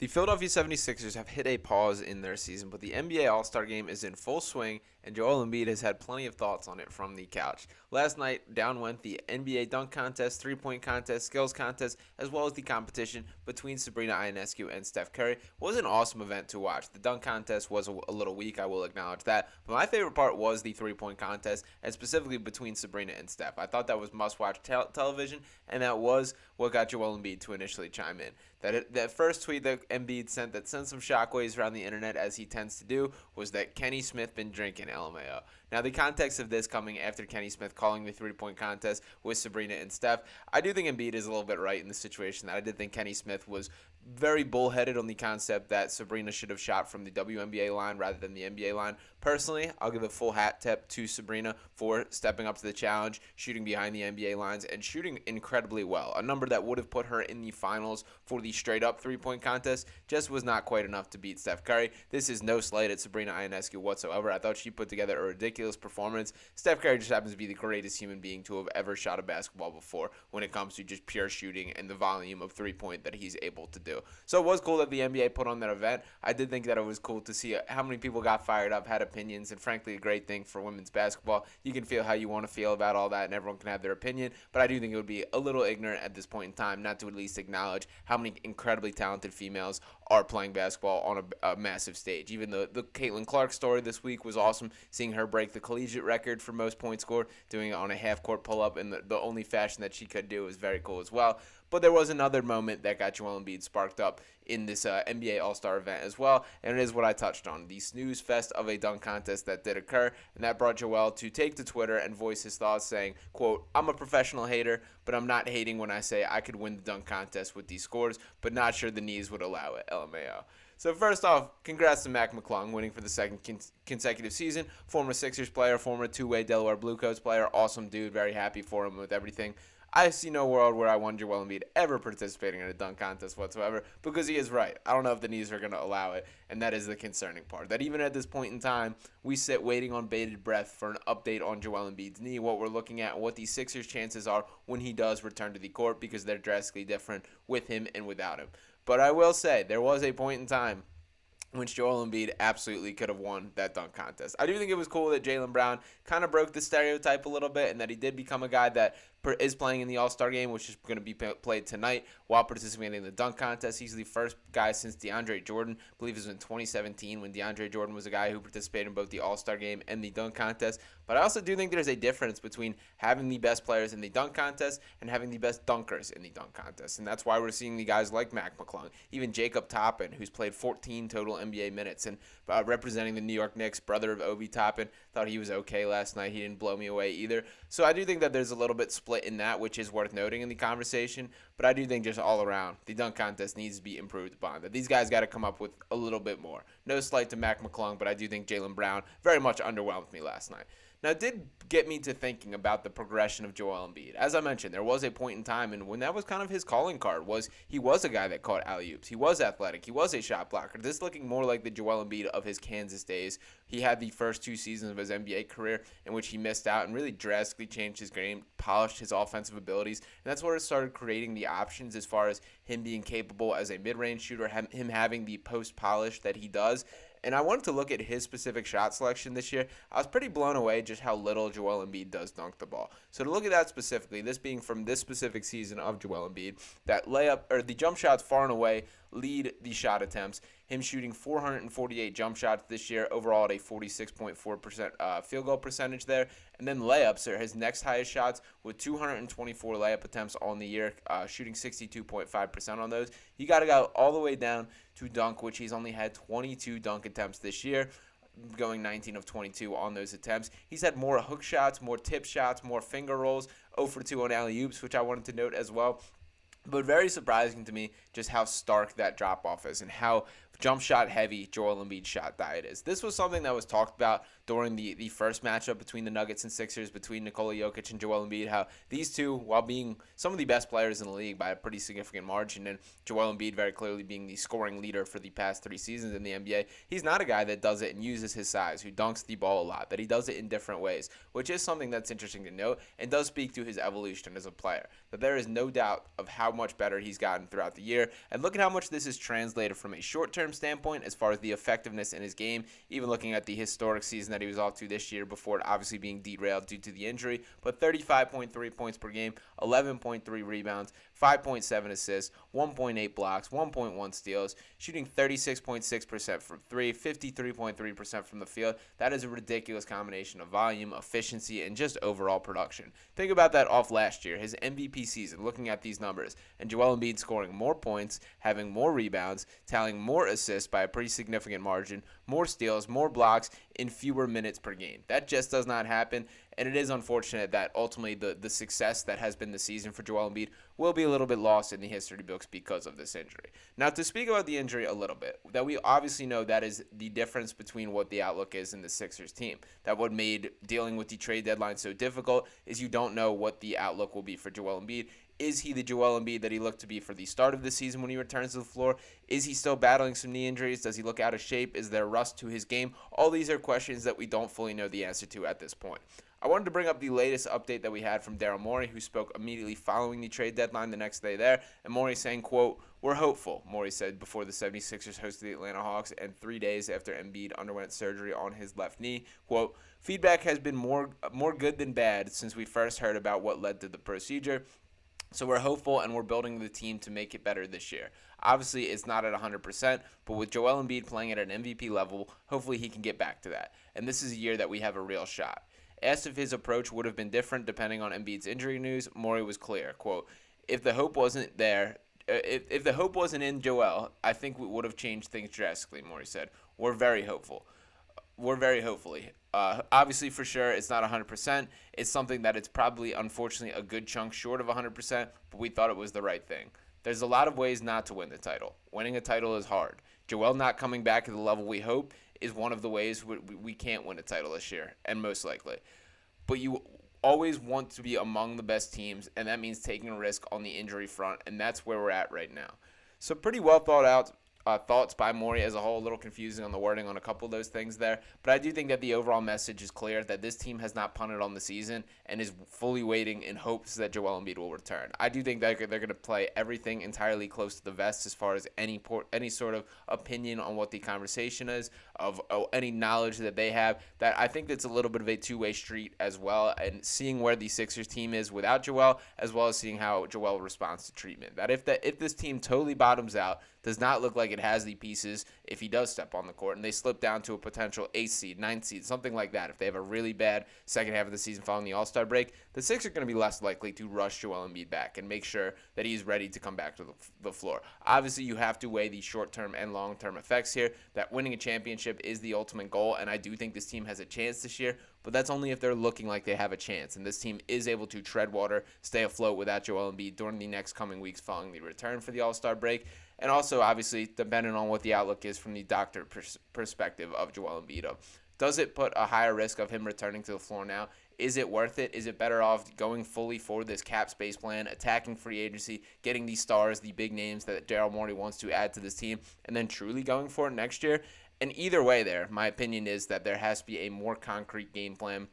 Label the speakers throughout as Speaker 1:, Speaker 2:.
Speaker 1: The Philadelphia 76ers have hit a pause in their season, but the NBA All-Star Game is in full swing, and Joel Embiid has had plenty of thoughts on it from the couch. Last night, down went the NBA dunk contest, three-point contest, skills contest, as well as the competition between Sabrina Ionescu and Steph Curry. It was an awesome event to watch. The dunk contest was a little weak, I will acknowledge that, but my favorite part was the three-point contest, and specifically between Sabrina and Steph. I thought that was must-watch television, and that was what got Joel Embiid to initially chime in. That first tweet that Embiid sent that sent some shockwaves around the internet, as he tends to do, was that Kenny Smith been drinking, LMAO. Now, the context of this coming after Kenny Smith calling the three-point contest with Sabrina and Steph, I do think Embiid is a little bit right in the situation. That I did think Kenny Smith was very bullheaded on the concept that Sabrina should have shot from the WNBA line rather than the NBA line. Personally, I'll give a full hat tip to Sabrina for stepping up to the challenge, shooting behind the NBA lines, and shooting incredibly well. A number that would have put her in the finals for the straight-up three-point contest just was not quite enough to beat Steph Curry. This is no slight at Sabrina Ionescu whatsoever. I thought she put together a ridiculous performance. Steph Curry just happens to be the greatest human being to have ever shot a basketball before when it comes to just pure shooting and the volume of three-point that he's able to do. So it was cool that the NBA put on that event. I did think that it was cool to see how many people got fired up, had opinions, and frankly, a great thing for women's basketball. You can feel how you want to feel about all that, and everyone can have their opinion, but I do think it would be a little ignorant at this point in time not to at least acknowledge how many incredibly talented females are playing basketball on a massive stage. Even the Caitlin Clark story this week was awesome, seeing her break the collegiate record for most points scored, doing it on a half-court pull-up in the only fashion that she could do was very cool as well. But there was another moment that got Joel Embiid sparked up in this NBA All-Star event as well, and it is what I touched on, the snooze fest of a dunk contest that did occur, and that brought Joel to take to Twitter and voice his thoughts saying, quote, "I'm a professional hater, but I'm not hating when I say I could win the dunk contest with these scores, but not sure the knees would allow it, LMAO." So first off, congrats to Mac McClung winning for the second consecutive season. Former Sixers player, former two-way Delaware Blue Coats player, awesome dude, very happy for him with everything. I see no world where I want Joel Embiid ever participating in a dunk contest whatsoever, because he is right. I don't know if the knees are going to allow it, and that is the concerning part. That even at this point in time, we sit waiting on bated breath for an update on Joel Embiid's knee, what we're looking at, and what the Sixers' chances are when he does return to the court, because they're drastically different with him and without him. But I will say, there was a point in time which Joel Embiid absolutely could have won that dunk contest. I do think it was cool that Jaylen Brown kind of broke the stereotype a little bit, and that he did become a guy that is playing in the All-Star game, which is going to be played tonight while participating in the dunk contest. He's the first guy since DeAndre Jordan. I believe it was in 2017 when DeAndre Jordan was a guy who participated in both the All-Star game and the dunk contest. But I also do think there's a difference between having the best players in the dunk contest and having the best dunkers in the dunk contest. And that's why we're seeing the guys like Mac McClung, even Jacob Toppin, who's played 14 total NBA minutes and representing the New York Knicks, brother of Obi Toppin. Thought he was okay last night. He didn't blow me away either. So I do think that there's a little bit split in that, which is worth noting in the conversation. But I do think just all around, the dunk contest needs to be improved upon. That these guys got to come up with a little bit more. No slight to Mac McClung, but I do think Jaylen Brown very much underwhelmed me last night. Now, it did get me to thinking about the progression of Joel Embiid. As I mentioned, there was a point in time and when that was kind of his calling card, was he was a guy that caught alley-oops. He was athletic. He was a shot blocker. This looking more like the Joel Embiid of his Kansas days. He had the first 2 seasons of his NBA career in which he missed out and really drastically changed his game, polished his offensive abilities, and that's where it started creating the options as far as him being capable as a mid-range shooter, him having the post polish that he does. And I wanted to look at his specific shot selection this year. I was pretty blown away just how little Joel Embiid does dunk the ball. So to look at that specifically, this being from this specific season of Joel Embiid, that layup or the jump shots far and away lead the shot attempts. Him shooting 448 jump shots this year, overall at a 46.4% field goal percentage there. And then layups are his next highest shots with 224 layup attempts on the year, shooting 62.5% on those. You got to go all the way down to dunk, which he's only had 22 dunk attempts this year, going 19 of 22 on those attempts. He's had more hook shots, more tip shots, more finger rolls, 0 for 2 on alley-oops, which I wanted to note as well. But very surprising to me just how stark that drop-off is and how jump shot heavy Joel Embiid shot diet is. This was something that was talked about during the first matchup between the Nuggets and Sixers, between Nikola Jokic and Joel Embiid, how these two, while being some of the best players in the league by a pretty significant margin, and Joel Embiid very clearly being the scoring leader for the past 3 seasons in the NBA, he's not a guy that does it and uses his size, who dunks the ball a lot, that he does it in different ways, which is something that's interesting to note and does speak to his evolution as a player. That there is no doubt of how much better he's gotten throughout the year, and look at how much this is translated from a short-term standpoint as far as the effectiveness in his game, even looking at the historic season that he was off to this year before it obviously being derailed due to the injury, but 35.3 points per game, 11.3 rebounds, 5.7 assists, 1.8 blocks, 1.1 steals, shooting 36.6% from 3, 53.3% from the field. That is a ridiculous combination of volume, efficiency, and just overall production. Think about that off last year, his MVP season, looking at these numbers, and Joel Embiid scoring more points, having more rebounds, tallying more assists by a pretty significant margin, more steals, more blocks in fewer minutes per game. That just does not happen, and it is unfortunate that ultimately the success that has been the season for Joel Embiid will be a little bit lost in the history books because of this injury. Now, to speak about the injury a little bit, that we obviously know that is the difference between what the outlook is in the Sixers team. That what made dealing with the trade deadline so difficult is you don't know what the outlook will be for Joel Embiid. Is he the Joel Embiid that he looked to be for the start of the season when he returns to the floor? Is he still battling some knee injuries? Does he look out of shape? Is there rust to his game? All these are questions that we don't fully know the answer to at this point. I wanted to bring up the latest update that we had from Daryl Morey, who spoke immediately following the trade deadline the next day there. And Morey saying, quote, "We're hopeful," Morey said before the 76ers hosted the Atlanta Hawks and 3 days after Embiid underwent surgery on his left knee. Quote, "Feedback has been more good than bad since we first heard about what led to the procedure. So we're hopeful and we're building the team to make it better this year." Obviously, it's not at 100%, but with Joel Embiid playing at an MVP level, hopefully he can get back to that. And this is a year that we have a real shot. Asked if his approach would have been different depending on Embiid's injury news, Morey was clear, quote, if the hope wasn't there, if the hope wasn't in Joel, I think we would have changed things drastically," Morey said. We're very hopeful. Obviously, for sure, it's not 100%. It's something that it's probably, unfortunately, a good chunk short of 100%, but we thought it was the right thing. There's a lot of ways not to win the title. Winning a title is hard. Joel not coming back at the level we hope is one of the ways we can't win a title this year, and most likely. But you always want to be among the best teams, and that means taking a risk on the injury front, and that's where we're at right now. So pretty well thought out thoughts by Morey as a whole. A little confusing on the wording on a couple of those things there, but I do think that the overall message is clear that this team has not punted on the season and is fully waiting in hopes that Joel Embiid will return. I do think that they're going to play everything entirely close to the vest as far as any sort of opinion on what the conversation is, of any knowledge that they have. That I think that's a little bit of a two-way street as well, and seeing where the Sixers team is without Joel, as well as seeing how Joel responds to treatment. That if this team totally bottoms out, does not look like it has the pieces if he does step on the court, and they slip down to a potential 8th seed, 9th seed, something like that. If they have a really bad second half of the season following the All-Star break, the Sixers are going to be less likely to rush Joel Embiid back and make sure that he's ready to come back to the floor. Obviously, you have to weigh the short-term and long-term effects here. That winning a championship is the ultimate goal, and I do think this team has a chance this year, but that's only if they're looking like they have a chance, and this team is able to tread water, stay afloat without Joel Embiid during the next coming weeks following the return for the All-Star break. And also, obviously, depending on what the outlook is from the doctor perspective of Joel Embiid. Does it put a higher risk of him returning to the floor now? Is it worth it? Is it better off going fully for this cap space plan, attacking free agency, getting these stars, the big names that Daryl Morey wants to add to this team, and then truly going for it next year? And either way there, my opinion is that there has to be a more concrete game plan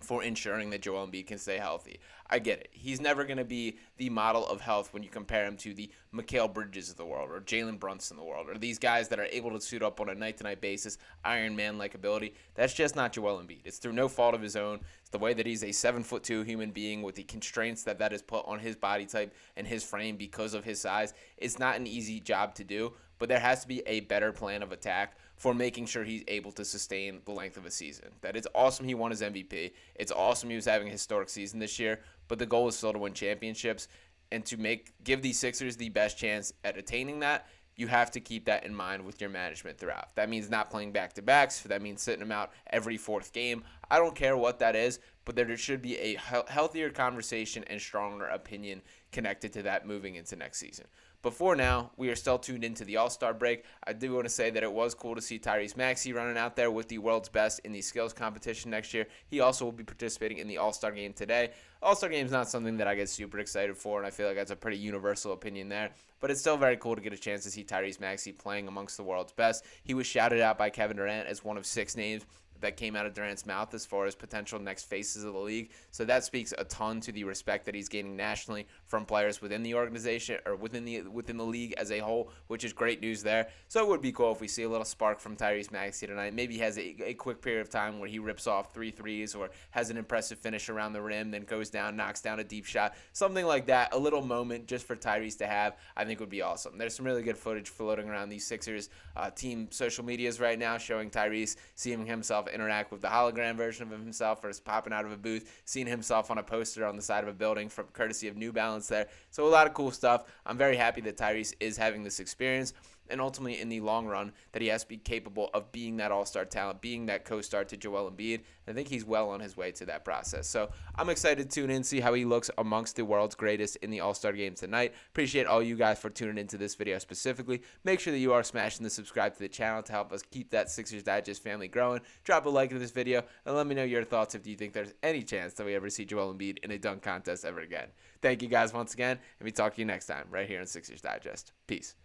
Speaker 1: for ensuring that Joel Embiid can stay healthy. I get it. He's never going to be the model of health when you compare him to the Mikal Bridges of the world or Jalen Brunson of the world or these guys that are able to suit up on a night-to-night basis, Iron Man-like ability. That's just not Joel Embiid. It's through no fault of his own. It's the way that he's a 7'2" human being with the constraints that is put on his body type and his frame because of his size. It's not an easy job to do, but there has to be a better plan of attack for making sure he's able to sustain the length of a season. That it's awesome he won his MVP. It's awesome he was having a historic season this year, but the goal is still to win championships and to give the Sixers the best chance at attaining that. You have to keep that in mind with your management throughout. That means not playing back-to-backs. That means sitting them out every fourth game. I don't care what that is, but there should be a healthier conversation and stronger opinion connected to that moving into next season. But for now, we are still tuned into the All-Star break. I do want to say that it was cool to see Tyrese Maxey running out there with the world's best in the skills competition next year. He also will be participating in the All-Star game today. All-Star game is not something that I get super excited for, and I feel like that's a pretty universal opinion there. But it's still very cool to get a chance to see Tyrese Maxey playing amongst the world's best. He was shouted out by Kevin Durant as one of 6 names that came out of Durant's mouth as far as potential next faces of the league. So that speaks a ton to the respect that he's gaining nationally from players within the organization or within the league as a whole, which is great news there. So it would be cool if we see a little spark from Tyrese Maxey tonight. Maybe he has a quick period of time where he rips off 3 threes or has an impressive finish around the rim, then goes down, knocks down a deep shot, something like that. A little moment just for Tyrese to have, I think would be awesome. There's some really good footage floating around these Sixers team social medias right now showing Tyrese seeing himself interact with the hologram version of himself, or is popping out of a booth, seeing himself on a poster on the side of a building from courtesy of New Balance there. So a lot of cool stuff. I'm very happy that Tyrese is having this experience, and ultimately in the long run that he has to be capable of being that all-star talent, being that co-star to Joel Embiid. I think he's well on his way to that process. So I'm excited to tune in, see how he looks amongst the world's greatest in the all-star game tonight. Appreciate all you guys for tuning into this video specifically. Make sure that you are smashing the subscribe to the channel to help us keep that Sixers Digest family growing. Drop a like to this video and let me know your thoughts if you think there's any chance that we ever see Joel Embiid in a dunk contest ever again. Thank you guys once again, and we talk to you next time right here on Sixers Digest. Peace.